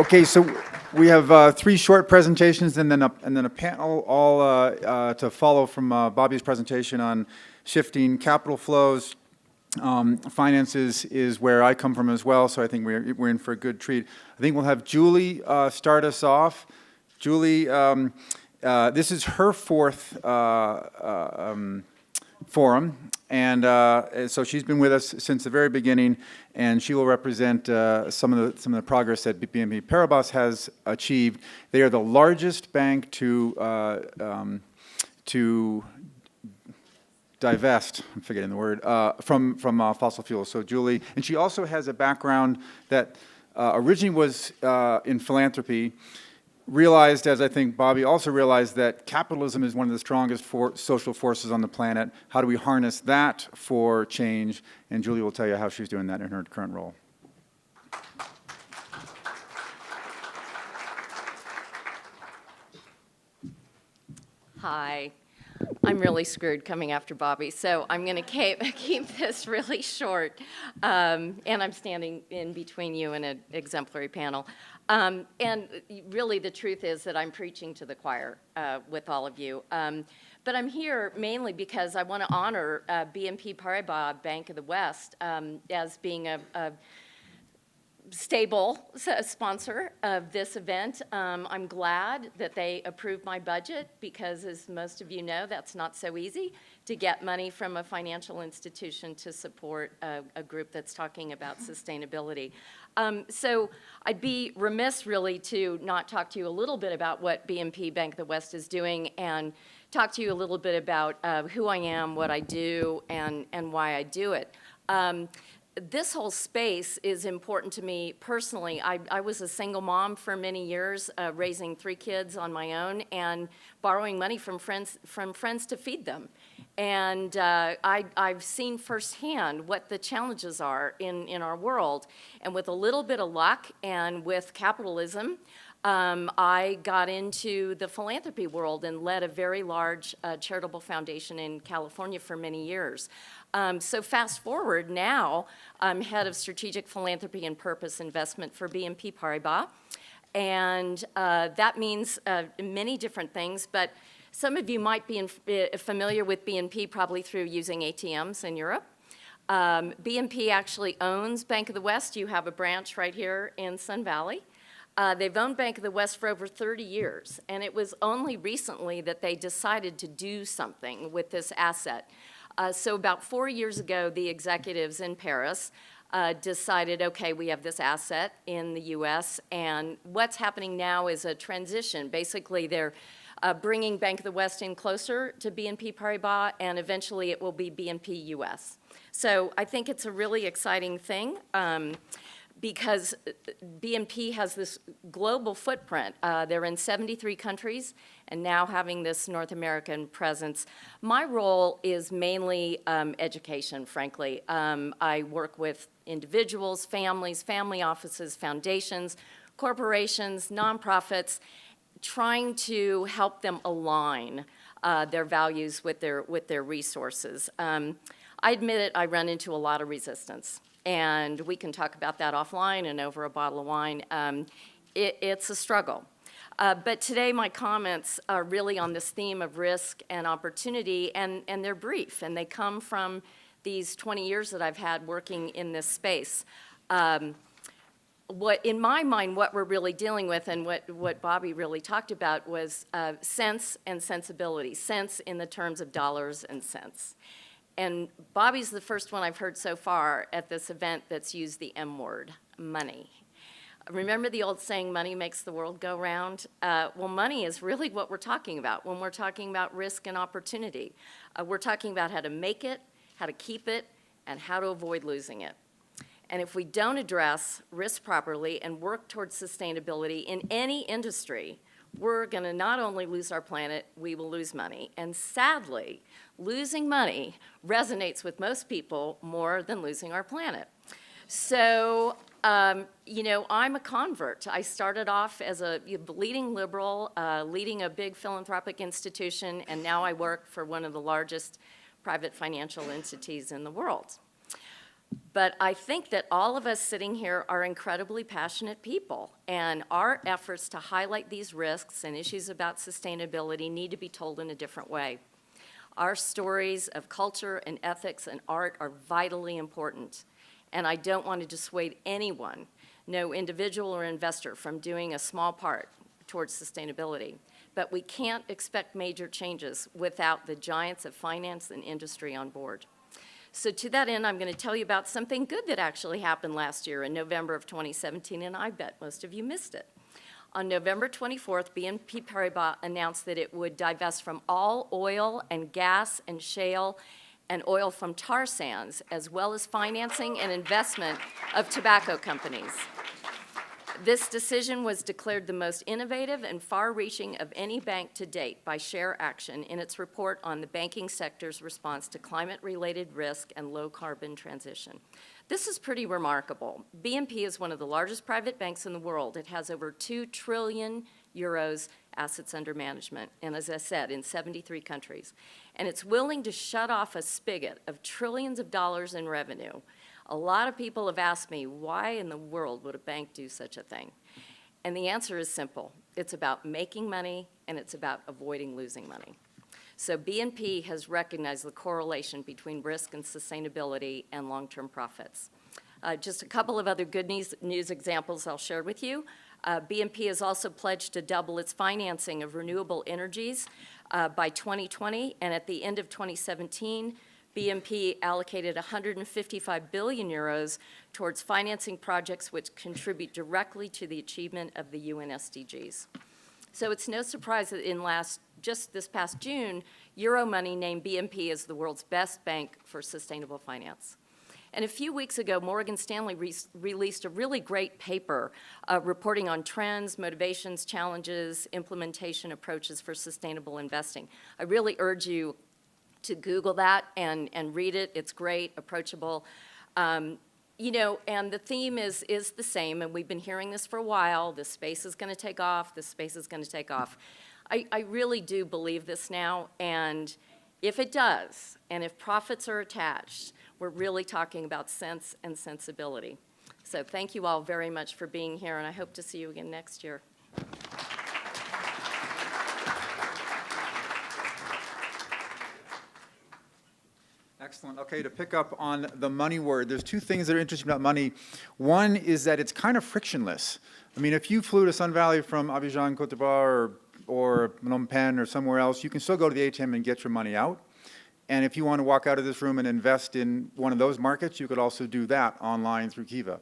Okay, so we have three short presentations and then a panel all to follow from Bobby's presentation on shifting capital flows. Finances is where I come from as well, so I think we're in for a good treat. I think we'll have Julie start us off. Julie, this is her fourth forum, and so she's been with us since the very beginning, and she will represent some of the progress that BNP Paribas has achieved. They are the largest bank to divest, I'm forgetting the word, from fossil fuels. So Julie, and she also has a background that originally was in philanthropy, realized, as I think Bobby also realized, that capitalism is one of the strongest social forces on the planet. How do we harness that for change? And Julie will tell you how she's doing that in her current role. Hi. I'm really screwed coming after Bobby, so I'm going to keep this really short. And I'm standing in between you and an exemplary panel. And really the truth is that I'm preaching to the choir with all of you. But I'm here mainly because I want to honor BNP Paribas Bank of the West as being a stable sponsor of this event. I'm glad that they approved my budget because, as most of you know, that's not so easy to get money from a financial institution to support a group that's talking about sustainability. So I'd be remiss really to not talk to you a little bit about what BNP Bank of the West is doing and talk to you a little bit about who I am, what I do, and why I do it. This whole space is important to me personally. I was a single mom for many years, raising 3 kids on my own and borrowing money from friends to feed them. And I've seen firsthand what the challenges are in our world. And with a little bit of luck and with capitalism, I got into the philanthropy world and led a very large charitable foundation in California for many years. So fast forward now, I'm head of strategic philanthropy and purpose investment for BNP Paribas. And that means many different things, but some of you might be familiar with BNP probably through using ATMs in Europe. BNP actually owns Bank of the West. You have a branch right here in Sun Valley. They've owned Bank of the West for over 30 years, and it was only recently that they decided to do something with this asset. So about 4 years ago, the executives in Paris decided, okay, we have this asset in the US, and what's happening now is a transition. Basically, they're bringing Bank of the West in closer to BNP Paribas, and eventually it will be BNP US. So I think it's a really exciting thing. Because BNP has this global footprint. They're in 73 countries and now having this North American presence. My role is mainly education, frankly. I work with individuals, families, family offices, foundations, corporations, nonprofits, trying to help them align their values with their resources. I admit it, I run into a lot of resistance. And we can talk about that offline and over a bottle of wine. It's a struggle. But today my comments are really on this theme of risk and opportunity, and they're brief, and they come from these 20 years that I've had working in this space. In my mind, what we're really dealing with and what Bobby really talked about was sense and sensibility, sense in the terms of dollars and cents. And Bobby's the first one I've heard so far at this event that's used the M word, money. Remember the old saying, money makes the world go round? Well, money is really what we're talking about when we're talking about risk and opportunity. We're talking about how to make it, how to keep it, and how to avoid losing it. And if we don't address risk properly and work towards sustainability in any industry, we're going to not only lose our planet, we will lose money. And sadly, losing money resonates with most people more than losing our planet. So, you know, I'm a convert. I started off as a leading liberal, leading a big philanthropic institution, and now I work for one of the largest private financial entities in the world. But I think that all of us sitting here are incredibly passionate people, and our efforts to highlight these risks and issues about sustainability need to be told in a different way. Our stories of culture and ethics and art are vitally important, and I don't want to dissuade anyone, no individual or investor, from doing a small part towards sustainability. But we can't expect major changes without the giants of finance and industry on board. So to that end, I'm going to tell you about something good that actually happened last year in November of 2017, and I bet most of you missed it. On November 24th, BNP Paribas announced that it would divest from all oil and gas and shale and oil from tar sands, as well as financing and investment of tobacco companies. This decision was declared the most innovative and far-reaching of any bank to date by Share Action in its report on the banking sector's response to climate-related risk and low-carbon transition. This is pretty remarkable. BNP is one of the largest private banks in the world. It has over 2 trillion euros assets under management, and as I said, in 73 countries. And it's willing to shut off a spigot of trillions of dollars in revenue. A lot of people have asked me, why in the world would a bank do such a thing? And the answer is simple. It's about making money, and it's about avoiding losing money. So BNP has recognized the correlation between risk and sustainability and long-term profits. Just a couple of other good news examples I'll share with you. BNP has also pledged to double its financing of renewable energies by 2020, and at the end of 2017, BNP allocated 155 billion euros towards financing projects which contribute directly to the achievement of the UN SDGs. So it's no surprise that just this past June, Euromoney named BNP as the world's best bank for sustainable finance. And a few weeks ago, Morgan Stanley released a really great paper reporting on trends, motivations, challenges, implementation approaches for sustainable investing. I really urge you to Google that and read it. It's great, approachable. You know, and the theme is the same, and we've been hearing this for a while. This space is going to take off. This space is going to take off. I really do believe this now, and if it does, and if profits are attached, we're really talking about sense and sensibility. So thank you all very much for being here, and I hope to see you again next year. Excellent. Okay, to pick up on the money word, there's 2 things that are interesting about money. One is that it's kind of frictionless. I mean, if you flew to Sun Valley from Abidjan, Cote d'Ivoire, or Phnom Penh or somewhere else, you can still go to the ATM and get your money out. And if you want to walk out of this room and invest in one of those markets, you could also do that online through Kiva.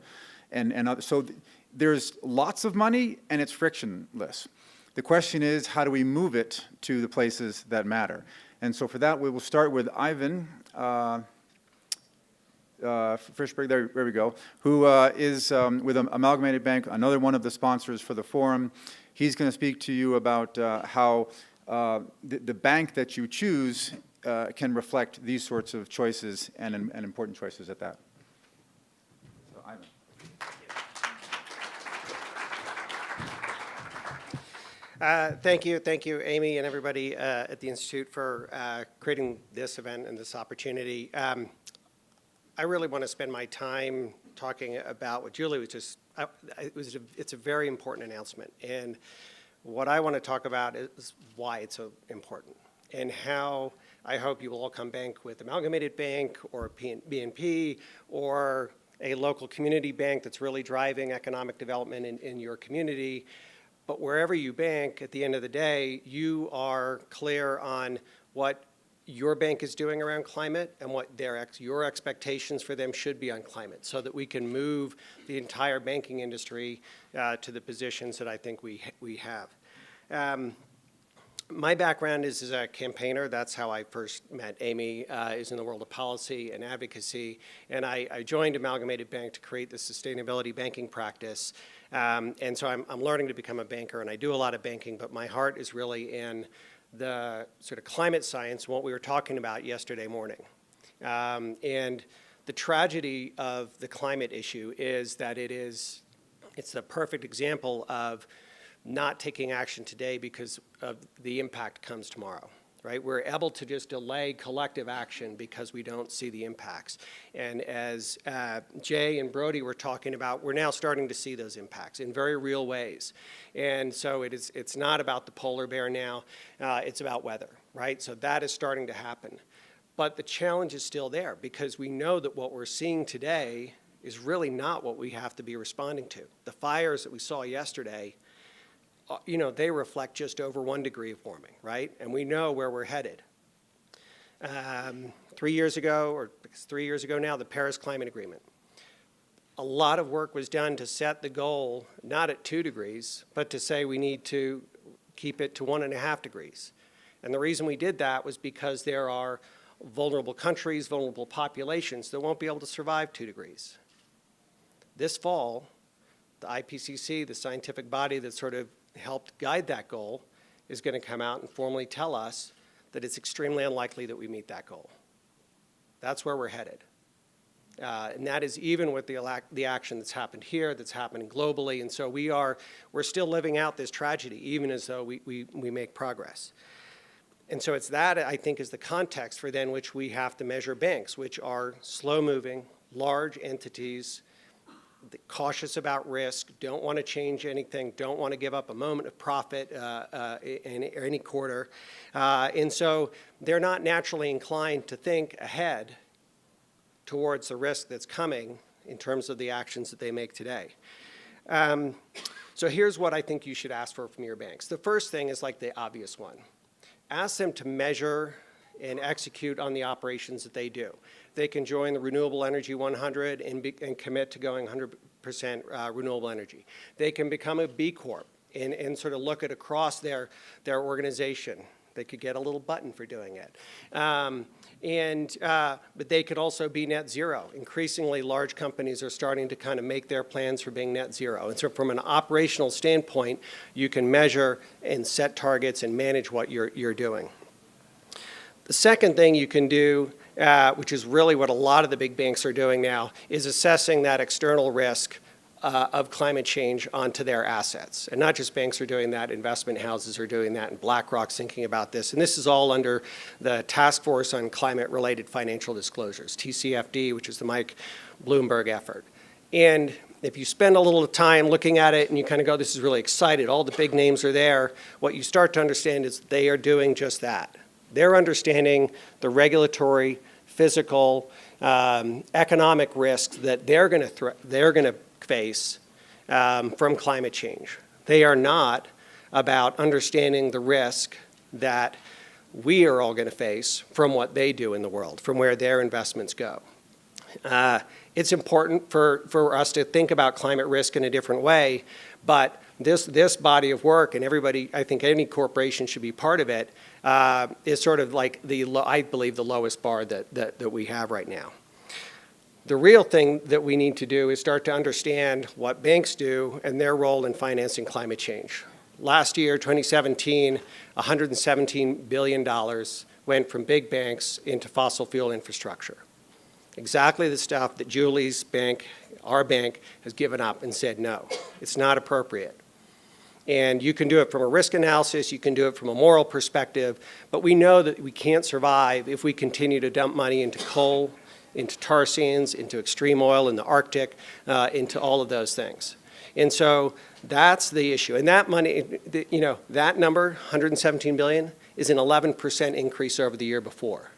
So there's lots of money, and it's frictionless. The question is, how do we move it to the places that matter? And so for that, we will start with Ivan Frishberg, there we go, who is with Amalgamated Bank, another one of the sponsors for the forum. He's going to speak to you about how the bank that you choose can reflect these sorts of choices and important choices at that. So, Ivan. Thank you, Amy, and everybody at the Institute for creating this event and this opportunity. I really want to spend my time talking about what Julie was just, it's a very important announcement. And what I want to talk about is why it's so important and how I hope you will all come bank with Amalgamated Bank or BNP or a local community bank that's really driving economic development in your community. But wherever you bank, at the end of the day, you are clear on what your bank is doing around climate and what your expectations for them should be on climate, so that we can move the entire banking industry to the positions that I think we have. My background is as a campaigner. That's how I first met Amy, is in the world of policy and advocacy. And I joined Amalgamated Bank to create the sustainability banking practice. And so I'm learning to become a banker, and I do a lot of banking, but my heart is really in the sort of climate science, what we were talking about yesterday morning. And the tragedy of the climate issue is that it's the perfect example of not taking action today because of the impact comes tomorrow. right? We're able to just delay collective action because we don't see the impacts. And as Jay and Brody were talking about, we're now starting to see those impacts in very real ways. And so it's not about the polar bear now, it's about weather, right? So that is starting to happen. But the challenge is still there because we know that what we're seeing today is really not what we have to be responding to. The fires that we saw yesterday, you know, they reflect just over 1 degree of warming, right? And we know where we're headed. 3 years ago, or 3 years ago now, the Paris Climate Agreement. A lot of work was done to set the goal, not at 2 degrees, but to say we need to keep it to 1.5 degrees. And the reason we did that was because there are vulnerable countries, vulnerable populations that won't be able to survive 2 degrees. This fall, the IPCC, the scientific body that sort of helped guide that goal, is going to come out and formally tell us that it's extremely unlikely that we meet that goal. That's where we're headed. And that is even with the action that's happened here, that's happening globally. And so we're still living out this tragedy, even as though we make progress. And so it's that, I think, is the context for then which we have to measure banks, which are slow-moving, large entities, cautious about risk, don't want to change anything, don't want to give up a moment of profit in any quarter. And so they're not naturally inclined to think ahead towards the risk that's coming in terms of the actions that they make today. So here's what I think you should ask for from your banks. The first thing is like the obvious one. Ask them to measure and execute on the operations that they do. They can join the Renewable Energy 100 and commit to going 100% renewable energy. They can become a B Corp and sort of look at across their organization. They could get a little button for doing it. But they could also be net zero. Increasingly, large companies are starting to kind of make their plans for being net zero. And so from an operational standpoint, you can measure and set targets and manage what you're doing. The second thing you can do, which is really what a lot of the big banks are doing now, is assessing that external risk of climate change onto their assets. And not just banks are doing that, investment houses are doing that, and BlackRock's thinking about this. And this is all under the Task Force on Climate-Related Financial Disclosures, TCFD, which is the Mike Bloomberg effort. And if you spend a little time looking at it and you kind of go, this is really exciting, all the big names are there, what you start to understand is they are doing just that. They're understanding the regulatory, physical, economic risks that they're going to face from climate change. They are not about understanding the risk that we are all going to face from what they do in the world, from where their investments go. It's important for us to think about climate risk in a different way, but this body of work, and everybody, I think any corporation should be part of it, is sort of like I believe the lowest bar that we have right now. The real thing that we need to do is start to understand what banks do and their role in financing climate change. Last year, 2017, $117 billion went from big banks into fossil fuel infrastructure. Exactly the stuff that Julie's bank, our bank, has given up and said, no, it's not appropriate. And you can do it from a risk analysis, you can do it from a moral perspective, but we know that we can't survive if we continue to dump money into coal, into tar sands, into extreme oil in the Arctic, into all of those things. And so that's the issue. And that money, you know, that number, 117 billion, is an 11% increase over the year before,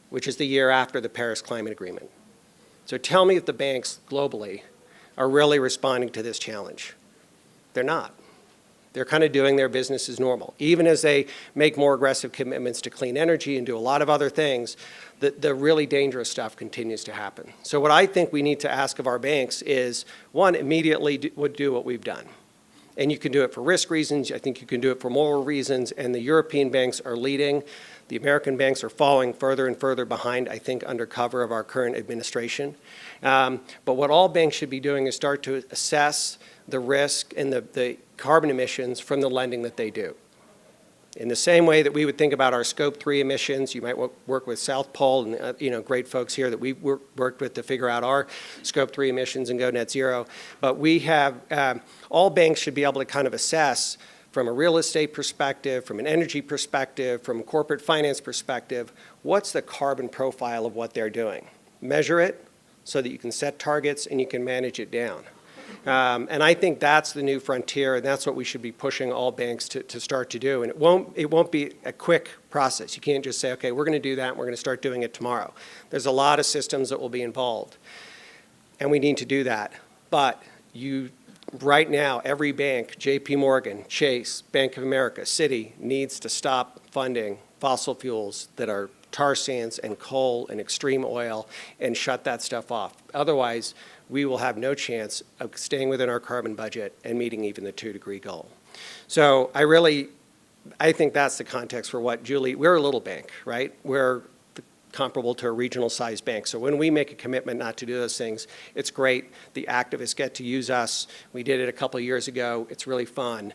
which is the year after the Paris Climate Agreement. So tell me if the banks globally are really responding to this challenge. They're not. They're kind of doing their business as normal. Even as they make more aggressive commitments to clean energy and do a lot of other things, the really dangerous stuff continues to happen. So what I think we need to ask of our banks is, one, immediately do what we've done. And you can do it for risk reasons. I think you can do it for moral reasons. And the European banks are leading. The American banks are falling further and further behind, I think, under cover of our current administration. But what all banks should be doing is start to assess the risk and the carbon emissions from the lending that they do. In the same way that we would think about our Scope 3 emissions, you might work with South Pole and great folks here that we've worked with to figure out our Scope 3 emissions and go net zero. But we have, all banks should be able to kind of assess from a real estate perspective, from an energy perspective, from a corporate finance perspective, what's the carbon profile of what they're doing? Measure it so that you can set targets and you can manage it down. And I think that's the new frontier, and that's what we should be pushing all banks to start to do. And it won't be a quick process. You can't just say, okay, we're going to do that, and we're going to start doing it tomorrow. There's a lot of systems that will be involved, and we need to do that. But right now, every bank, JP Morgan, Chase, Bank of America, Citi, needs to stop funding fossil fuels that are tar sands and coal and extreme oil and shut that stuff off. Otherwise, we will have no chance of staying within our carbon budget and meeting even the 2-degree goal. So I think that's the context for what we're a little bank, right? We're comparable to a regional sized bank. So when we make a commitment not to do those things, it's great. The activists get to use us. We did it a couple of years ago. It's really fun.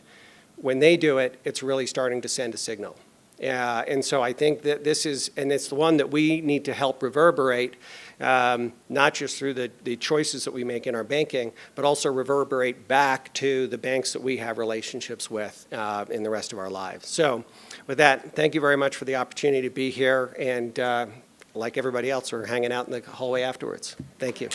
When they do it, it's really starting to send a signal. And so I think that it's the one that we need to help reverberate, not just through the choices that we make in our banking, but also reverberate back to the banks that we have relationships with in the rest of our lives. So with that, thank you very much for the opportunity to be here. And like everybody else, we're hanging out in the hallway afterwards. Thank you.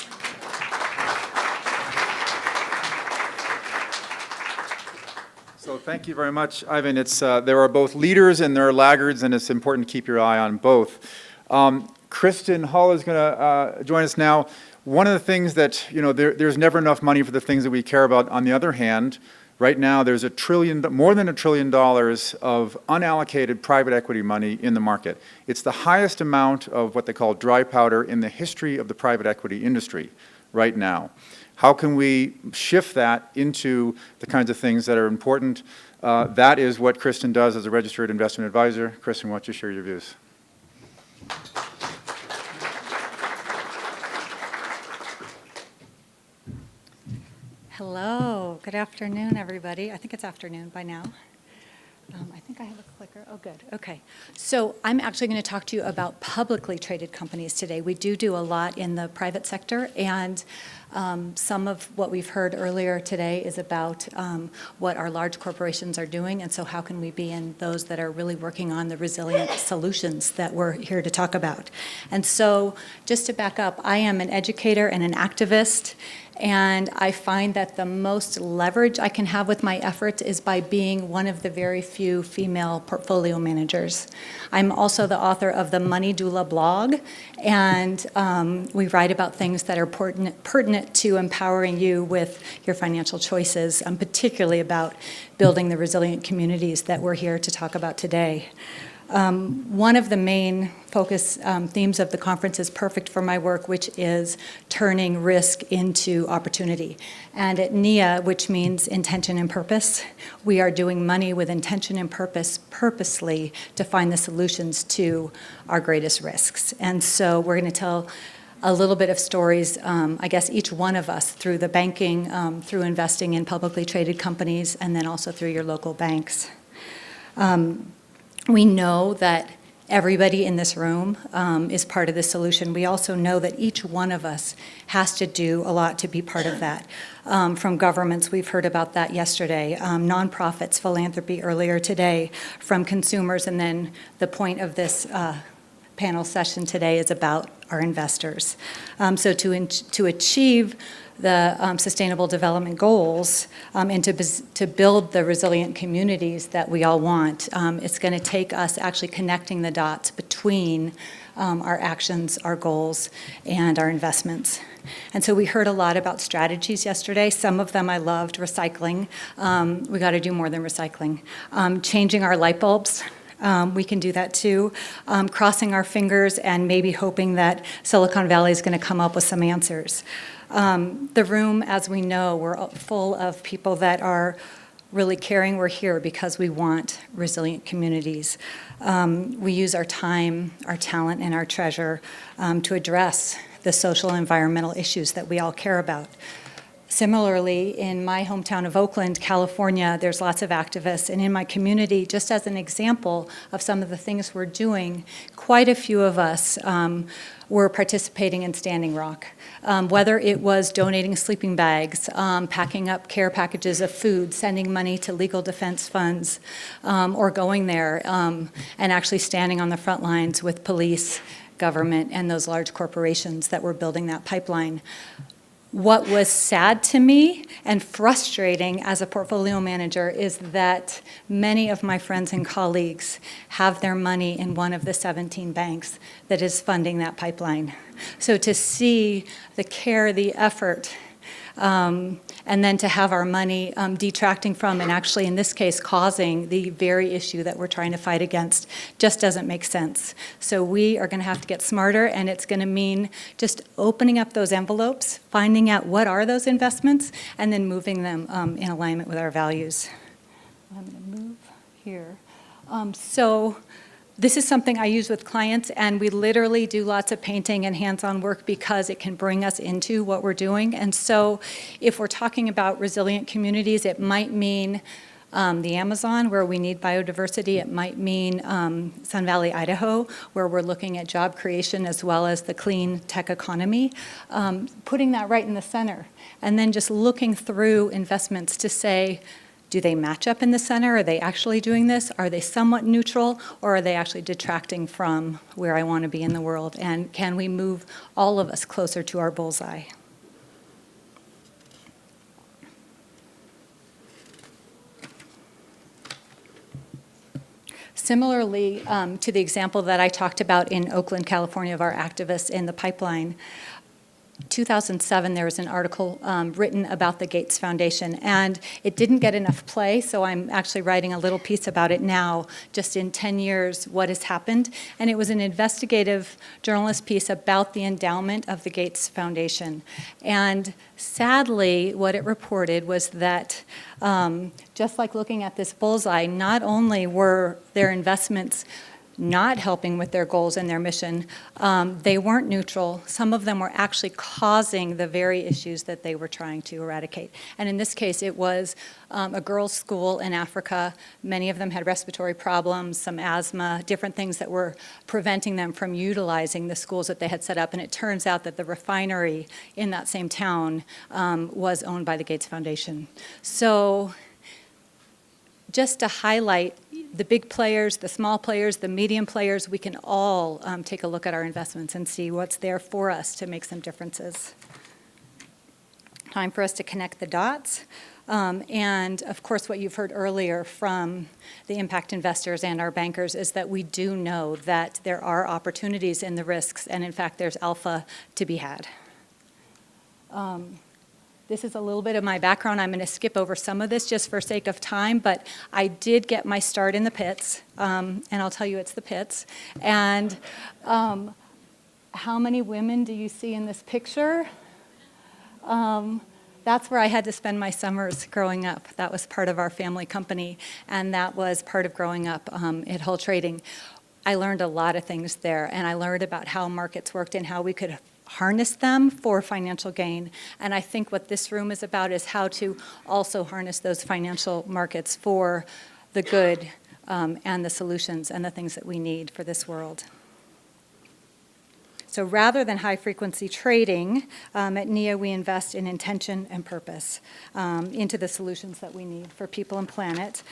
So thank you very much, Ivan. There are both leaders and there are laggards, and it's important to keep your eye on both. Kristin Hull is going to join us now. One of the things that, there's never enough money for the things that we care about. On the other hand, right now there's more than $1 trillion of unallocated private equity money in the market. It's the highest amount of what they call dry powder in the history of the private equity industry right now. How can we shift that into the kinds of things that are important? That is what Kristin does as a registered investment advisor. Kristin, why don't you share your views? Hello, good afternoon, everybody. I think it's afternoon by now. I think I have a clicker. Oh, good. Okay. So I'm actually going to talk to you about publicly traded companies today. We do a lot in the private sector, and some of what we've heard earlier today is about what our large corporations are doing, and so how can we be in those that are really working on the resilient solutions that we're here to talk about. And so just to back up, I am an educator and an activist, and I find that the most leverage I can have with my efforts is by being one of the very few female portfolio managers. I'm also the author of the Money Doula blog, and we write about things that are pertinent to empowering you with your financial choices, particularly about building the resilient communities that we're here to talk about today. One of the main focus themes of the conference is perfect for my work, which is turning risk into opportunity. And at NIA, which means intention and purpose, we are doing money with intention and purpose purposely to find the solutions to our greatest risks. And so we're going to tell a little bit of stories, I guess each one of us, through the banking, through investing in publicly traded companies, and then also through your local banks. We know that everybody in this room is part of the solution. We also know that each one of us has to do a lot to be part of that. From governments, we've heard about that yesterday, nonprofits, philanthropy earlier today, from consumers, and then the point of this panel session today is about our investors. So to achieve the Sustainable Development Goals and to build the resilient communities that we all want, it's going to take us actually connecting the dots between our actions, our goals, and our investments. And so we heard a lot about strategies yesterday. Some of them I loved. Recycling. We got to do more than recycling. Changing our light bulbs. We can do that too. Crossing our fingers and maybe hoping that Silicon Valley is going to come up with some answers. The room, as we know, we're full of people that are really caring. We're here because we want resilient communities. We use our time, our talent, and our treasure to address the social and environmental issues that we all care about. Similarly, in my hometown of Oakland, California, there's lots of activists. And in my community, just as an example of some of the things we're doing, quite a few of us were participating in Standing Rock. Whether it was donating sleeping bags, packing up care packages of food, sending money to legal defense funds, or going there and actually standing on the front lines with police, government, and those large corporations that were building that pipeline. What was sad to me and frustrating as a portfolio manager is that many of my friends and colleagues have their money in one of the 17 banks that is funding that pipeline. So to see the care, the effort, and then to have our money detracting from, and actually in this case causing the very issue that we're trying to fight against, just doesn't make sense. So we are going to have to get smarter, and it's going to mean just opening up those envelopes, finding out what are those investments, and then moving them in alignment with our values. I'm going to move here. So this is something I use with clients, and we literally do lots of painting and hands-on work because it can bring us into what we're doing. And so if we're talking about resilient communities, it might mean the Amazon, where we need biodiversity. It might mean Sun Valley, Idaho, where we're looking at job creation as well as the clean tech economy. Putting that right in the center, and then just looking through investments to say, do they match up in the center? Are they actually doing this? Are they somewhat neutral, or are they actually detracting from where I want to be in the world? And can we move all of us closer to our bullseye? Similarly to the example that I talked about in Oakland, California, of our activists in the pipeline, 2007, there was an article written about the Gates Foundation, and it didn't get enough play, so I'm actually writing a little piece about it now, just in 10 years, what has happened. And it was an investigative journalist piece about the endowment of the Gates Foundation. And sadly, what it reported was that just like looking at this bullseye, not only were their investments not helping with their goals and their mission, they weren't neutral. Some of them were actually causing the very issues that they were trying to eradicate. And in this case, it was a girls' school in Africa. Many of them had respiratory problems, some asthma, different things that were preventing them from utilizing the schools that they had set up. And it turns out that the refinery in that same town was owned by the Gates Foundation. So just to highlight the big players, the small players, the medium players, we can all take a look at our investments and see what's there for us to make some differences. Time for us to connect the dots. And of course, what you've heard earlier from the impact investors and our bankers is that we do know that there are opportunities in the risks, and in fact, there's alpha to be had. This is a little bit of my background. I'm going to skip over some of this just for sake of time, but I did get my start in the pits, and I'll tell you it's the pits. And how many women do you see in this picture? That's where I had to spend my summers growing up. That was part of our family company, and that was part of growing up at Hull Trading. I learned a lot of things there, and I learned about how markets worked and how we could harness them for financial gain. And I think what this room is about is how to also harness those financial markets for the good and the solutions and the things that we need for this world. So rather than high-frequency trading, at NIA we invest in intention and purpose into the solutions that we need for people and planet.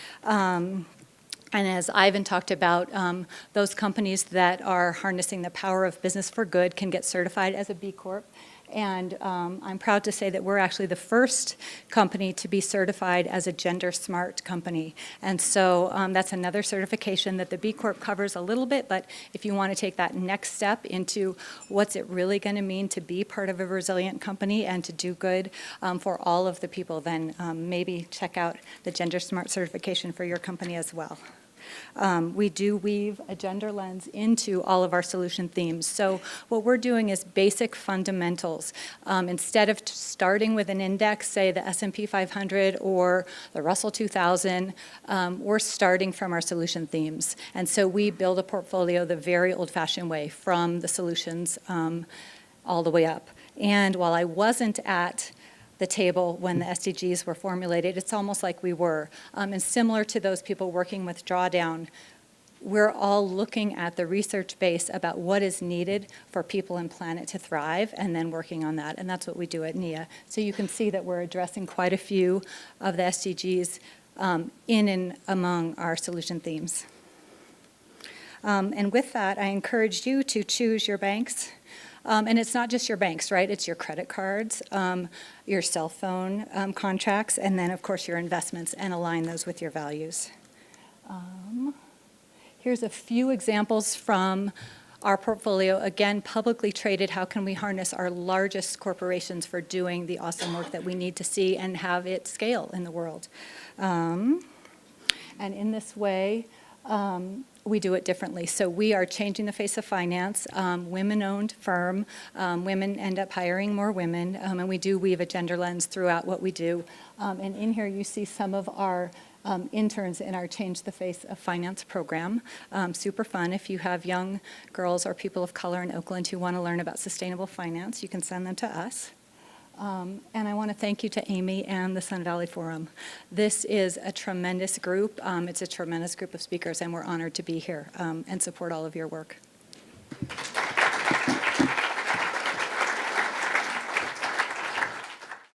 And as Ivan talked about, those companies that are harnessing the power of business for good can get certified as a B Corp. And I'm proud to say that we're actually the first company to be certified as a gender smart company. And so that's another certification that the B Corp covers a little bit, but if you want to take that next step into what's it really going to mean to be part of a resilient company and to do good for all of the people, then maybe check out the gender smart certification for your company as well. We do weave a gender lens into all of our solution themes. So what we're doing is basic fundamentals. Instead of starting with an index, say the S&P 500 or the Russell 2000, we're starting from our solution themes. And so we build a portfolio the very old-fashioned way, from the solutions all the way up. And while I wasn't at the table when the SDGs were formulated. It's almost like we were. And similar to those people working with Drawdown, we're all looking at the research base about what is needed for people and planet to thrive, and then working on that. And that's what we do at NIA. So you can see that we're addressing quite a few of the SDGs in and among our solution themes. And with that, I encourage you to choose your banks. And it's not just your banks, right? It's your credit cards, your cell phone contracts, and then, of course, your investments, and align those with your values. Here's a few examples from our portfolio. Again, publicly traded, how can we harness our largest corporations for doing the awesome work that we need to see and have it scale in the world? And in this way, we do it differently. So we are changing the face of finance, women-owned firm. Women end up hiring more women, and we do weave a gender lens throughout what we do. And in here, you see some of our interns in our Change the Face of Finance program. Super fun. If you have young girls or people of color in Oakland who want to learn about sustainable finance, you can send them to us. And I want to thank you to Amy and the Sun Valley Forum. This is a tremendous group. It's a tremendous group of speakers, and we're honored to be here and support all of your work.